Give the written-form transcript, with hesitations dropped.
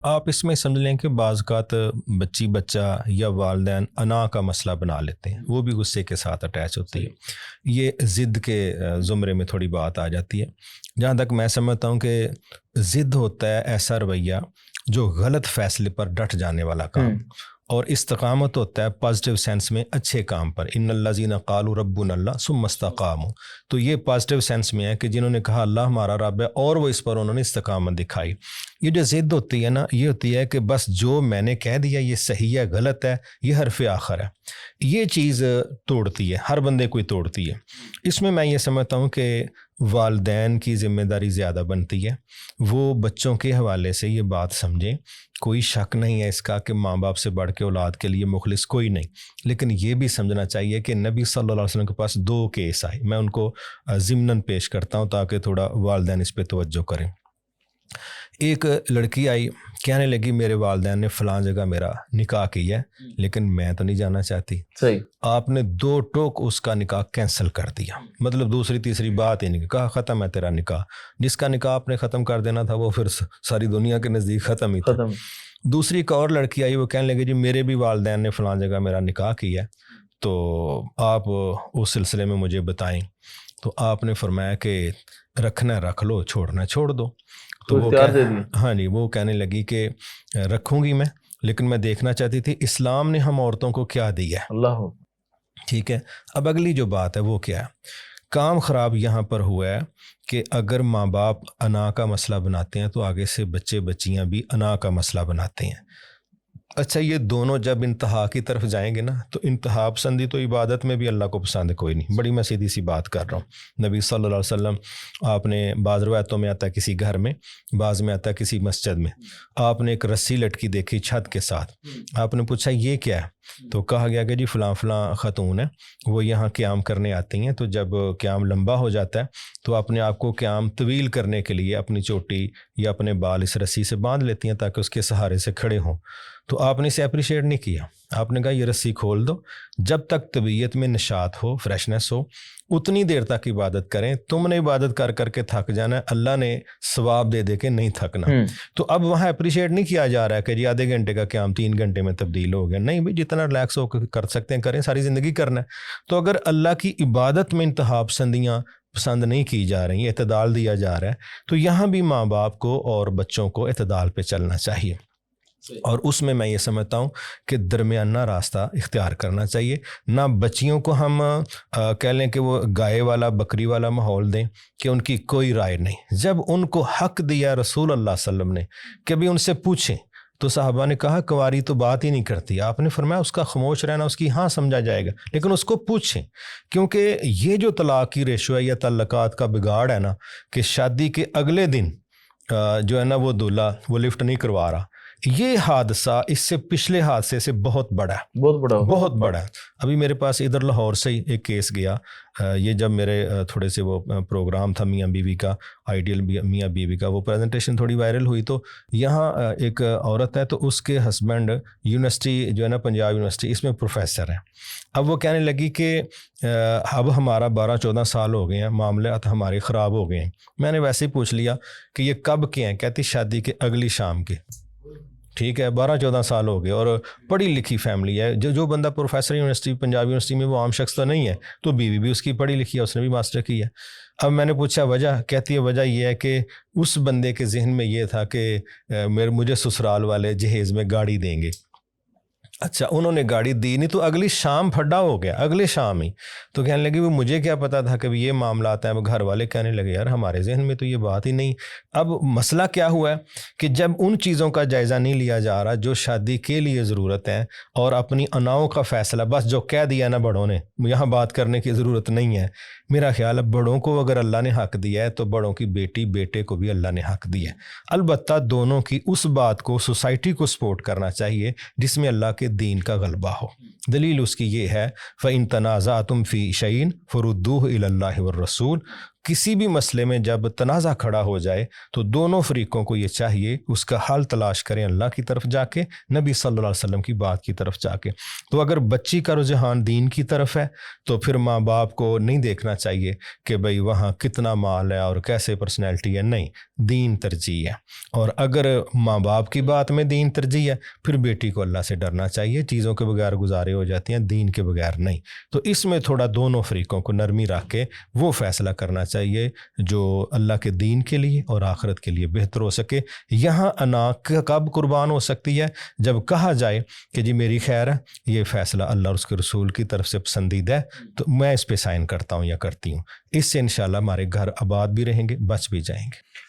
آپ اس میں سمجھ لیں کہ بعض اوقات بچہ یا والدین انا کا مسئلہ بنا لیتے ہیں، وہ بھی غصے کے ساتھ اٹیچ ہوتی ہے، یہ ضد کے زمرے میں تھوڑی بات آ جاتی ہے۔ جہاں تک میں سمجھتا ہوں کہ ضد ہوتا ہے ایسا رویہ جو غلط فیصلے پر ڈٹ جانے والا کام، اور استقامت ہوتا ہے پازیٹیو سینس میں اچھے کام پر، ان الذین قالوا ربنا اللہ ثم استقاموا، تو یہ پازیٹیو سینس میں ہے کہ جنہوں نے کہا اللہ ہمارا رب ہے اور وہ اس پر انہوں نے استقامت دکھائی۔ یہ جو ضد ہوتی ہے نا، یہ ہوتی ہے کہ بس جو میں نے کہہ دیا یہ صحیح ہے غلط ہے، یہ حرف آخر ہے، یہ چیز توڑتی ہے، ہر بندے کو ہی توڑتی ہے۔ اس میں یہ سمجھتا ہوں کہ والدین کی ذمہ داری زیادہ بنتی ہے، وہ بچوں کے حوالے سے یہ بات سمجھیں، کوئی شک نہیں ہے اس کا کہ ماں باپ سے بڑھ کے اولاد کے لیے مخلص کوئی نہیں، لیکن یہ بھی سمجھنا چاہیے کہ نبی صلی اللہ علیہ وسلم کے پاس 2 کیس آئے، میں ان کو ضمناً پیش کرتا ہوں تاکہ تھوڑا والدین اس پہ توجہ کریں۔ ایک لڑکی آئی، کہنے لگی میرے والدین نے فلاں جگہ میرا نکاح کیا ہے لیکن میں تو نہیں جانا چاہتی۔ صحیح۔ آپ نے 2 ٹوک اس کا نکاح کینسل کر دیا، مطلب دوسری تیسری بات ہی نہیں، کہا ختم ہے تیرا نکاح، جس کا نکاح آپ نے ختم کر دینا تھا وہ پھر ساری دنیا کے نزدیک ختم ہی تھا۔ دوسری ایک اور لڑکی آئی، وہ کہنے لگی جی میرے بھی والدین نے فلاں جگہ میرا نکاح کیا ہے تو آپ اس سلسلے میں مجھے بتائیں، تو آپ نے فرمایا کہ رکھنا رکھ لو، چھوڑنا چھوڑ دو۔ تو وہ ہاں جی، وہ کہنے لگی کہ رکھوں گی میں، لیکن میں دیکھنا چاہتی تھی اسلام نے ہم عورتوں کو کیا دیا ہے۔ اللہ، ٹھیک ہے، اب اگلی جو بات ہے وہ کیا ہے، کام خراب یہاں پر ہوا ہے کہ اگر ماں باپ انا کا مسئلہ بناتے ہیں تو آگے سے بچے بچیاں بھی انا کا مسئلہ بناتے ہیں۔ اچھا، یہ دونوں جب انتہا کی طرف جائیں گے نا تو انتہا پسندی تو عبادت میں بھی اللہ کو پسند کوئی نہیں، بڑی میں سیدھی سی بات کر رہا ہوں۔ نبی صلی اللہ علیہ وسلم، آپ نے بعض روایتوں میں آتا ہے کسی گھر میں، بعض میں آتا ہے کسی مسجد میں، آپ نے ایک رسی لٹکی دیکھی چھت کے ساتھ، آپ نے پوچھا یہ کیا ہے، تو کہا گیا کہ جی فلاں فلاں خاتون ہے، وہ یہاں قیام کرنے آتی ہیں، تو جب قیام لمبا ہو جاتا ہے تو اپنے آپ کو قیام طویل کرنے کے لیے اپنی چوٹی یا اپنے بال اس رسی سے باندھ لیتی ہیں تاکہ اس کے سہارے سے کھڑے ہوں۔ تو آپ نے اسے اپریشیٹ نہیں کیا، آپ نے کہا یہ رسی کھول دو، جب تک طبیعت میں نشاط ہو، فریشنس ہو، اتنی دیر تک عبادت کریں، تم نے عبادت کر کر کے تھک جانا ہے، اللہ نے ثواب دے دے کے نہیں تھکنا۔ تو اب وہاں اپریشیٹ نہیں کیا جا رہا ہے کہ جی آدھے گھنٹے کا قیام 3 گھنٹے میں تبدیل ہو گیا، نہیں بھائی، جتنا ریلیکس ہو کر سکتے ہیں کریں، ساری زندگی کرنا ہے۔ تو اگر اللہ کی عبادت میں انتہا پسندیاں پسند نہیں کی جا رہی، اعتدال دیا جا رہا ہے، تو یہاں بھی ماں باپ کو اور بچوں کو اعتدال پہ چلنا چاہیے، اور اس میں یہ سمجھتا ہوں کہ درمیانہ راستہ اختیار کرنا چاہیے۔ نہ بچیوں کو ہم کہہ لیں کہ وہ گائے والا بکری والا ماحول دیں کہ ان کی کوئی رائے نہیں، جب ان کو حق دیا رسول اللہ صلی اللہ علیہ وسلم نے کہ بھی ان سے پوچھیں، تو صحابہ نے کہا کنواری تو بات ہی نہیں کرتی، آپ نے فرمایا اس کا خاموش رہنا اس کی ہاں سمجھا جائے گا، لیکن اس کو پوچھیں، کیونکہ یہ جو طلاق کی ریشو ہے یا تعلقات کا بگاڑ ہے نا، کہ شادی کے اگلے دن جو ہے نا وہ دولہا وہ لفٹ نہیں کروا رہا، یہ حادثہ اس سے پچھلے حادثے سے بہت بڑا ہے، بہت بڑا ہے۔ ابھی میرے پاس ادھر لاہور سے ہی ایک کیس گیا، یہ جب میرے تھوڑے سے وہ پروگرام تھا میاں بیوی کا، آئیڈیل میاں بیوی کا، وہ پریزنٹیشن تھوڑی وائرل ہوئی، تو یہاں ایک عورت ہے تو اس کے ہسبینڈ یونیورسٹی جو ہے نا پنجاب یونیورسٹی اس میں پروفیسر ہے۔ اب وہ کہنے لگی کہ اب ہمارا 12-14 سال ہو گئے ہیں، معاملات ہمارے خراب ہو گئے ہیں۔ میں نے ویسے ہی پوچھ لیا کہ یہ کب کے ہیں، کہتی شادی کے اگلی شام کے۔ ٹھیک ہے، 12-14 سال ہو گئے، اور پڑھی لکھی فیملی ہے، جو بندہ پروفیسر یونیورسٹی پنجاب یونیورسٹی میں وہ عام شخص تو نہیں ہے، تو بیوی بھی اس کی پڑھی لکھی ہے، اس نے بھی ماسٹر کی ہے۔ اب میں نے پوچھا وجہ، کہتی ہے وجہ یہ ہے کہ اس بندے کے ذہن میں یہ تھا کہ مجھے سسرال والے جہیز میں گاڑی دیں گے۔ اچھا، انہوں نے گاڑی دی نہیں، تو اگلی شام پھڈا ہو گیا، اگلے شام ہی۔ تو کہنے لگی وہ مجھے کیا پتا تھا کہ یہ معاملات ہیں۔ گھر والے کہنے لگے یار ہمارے ذہن میں تو یہ بات ہی نہیں۔ اب مسئلہ کیا ہوا ہے کہ جب ان چیزوں کا جائزہ نہیں لیا جا رہا جو شادی کے لیے ضرورت ہے، اور اپنی اناؤں کا فیصلہ بس جو کہہ دیا نا بڑوں نے، یہاں بات کرنے کی ضرورت نہیں ہے۔ میرا خیال ہے بڑوں کو اگر اللہ نے حق دیا ہے تو بڑوں کی بیٹی بیٹے کو بھی اللہ نے حق دیا ہے، البتہ دونوں کی اس بات کو سوسائٹی کو سپورٹ کرنا چاہیے جس میں اللہ کے دین کا غلبہ ہو۔ دلیل اس کی یہ ہے فَإِن تَنَازَعْتُمْ فِي شَيْءٍ فَرُدُّوهُ إِلَى اللَّهِ وَالرَّسُولِ، کسی بھی مسئلے میں جب تنازع کھڑا ہو جائے تو دونوں فریقوں کو یہ چاہیے اس کا حل تلاش کریں اللہ کی طرف جا کے، نبی صلی اللہ علیہ وسلم کی بات کی طرف جا کے۔ تو اگر بچی کا رجحان دین کی طرف ہے تو پھر ماں باپ کو نہیں دیکھنا چاہیے کہ بھئی وہاں کتنا مال ہے اور کیسے پرسنالٹی ہے، نہیں، دین ترجیح ہے۔ اور اگر ماں باپ کی بات میں دین ترجیح ہے پھر بیٹی کو اللہ سے ڈرنا چاہیے، چیزوں کے بغیر گزارے ہو جاتی ہیں، دین کے بغیر نہیں۔ تو اس میں تھوڑا دونوں فریقوں کو نرمی رکھ کے وہ فیصلہ کرنا چاہیے جو اللہ کے دین کے لیے اور آخرت کے لیے بہتر ہو سکے۔ یہاں انا کب قربان ہو سکتی ہے؟ جب کہا جائے کہ جی میری خیر ہے، یہ فیصلہ اللہ اور اس کے رسول کی طرف سے پسندیدہ ہے تو میں اس پہ سائن کرتا ہوں یا کرتی ہوں۔ اس سے انشاءاللہ ہمارے گھر آباد بھی رہیں گے، بچ بھی جائیں گے۔